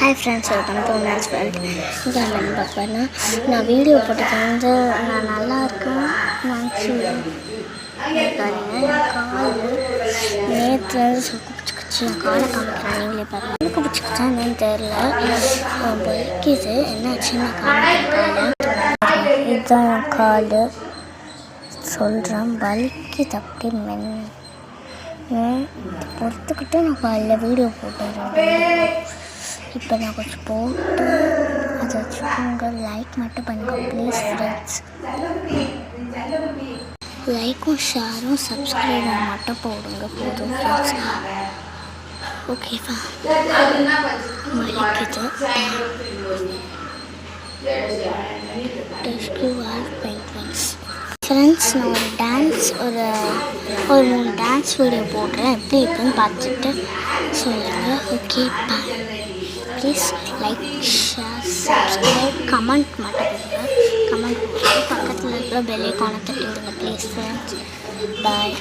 Hi friends, welcome to Nats World. இங்கே நம்ம என்ன பார்க்கணும்னா நான் வீடியோ போட்டது வந்து நான் நல்லா இருக்கேன் நினச்சி பாருங்க. கால் நேற்று வந்து சொக்கு பிடிச்சிக்கிச்சு. என் காலை காமிக்கிறேன், நீங்களே பாருங்கள். எனக்கு பிடிச்சிக்கிச்சா என்னன்னு தெரில, வலிக்குது. என்னாச்சுன்னு காமிக்கிறேன். காலை இதுதான் என் கால் சொல்கிறேன், வலிக்குது. அப்படியே பொறுத்துக்கிட்டு நான் காலையில் வீடியோ போட்டுறேன். இப்போ நான் கொஞ்சம் போட்டு அதை வச்சுக்கோங்க. லைக் மட்டும் பண்ணுங்கள் ப்ளீஸ் ஃப்ரெண்ட்ஸ். லைக்கும் ஷேரும் சப்ஸ்கிரைபும் மட்டும் போடுங்க போதும் ஃப்ரெண்ட்ஸ். ஓகேவா? வலிக்குது. ஃப்ரெண்ட்ஸ், நான் ஒரு டான்ஸ் ஒரு 3 டான்ஸ் வீடியோ போடுறேன். எப்படி இருக்குன்னு பார்த்துட்டு சொல்லுங்கள். Okay, bye. Please like share subscribe comment மட்டும் பண்ணுங்கள். கமெண்ட் பக்கத்தில் இருக்கிற பெல் ஐகானை தட்டி விடுங்க ப்ளீஸ் ஃப்ரெண்ட்ஸ். பாய்.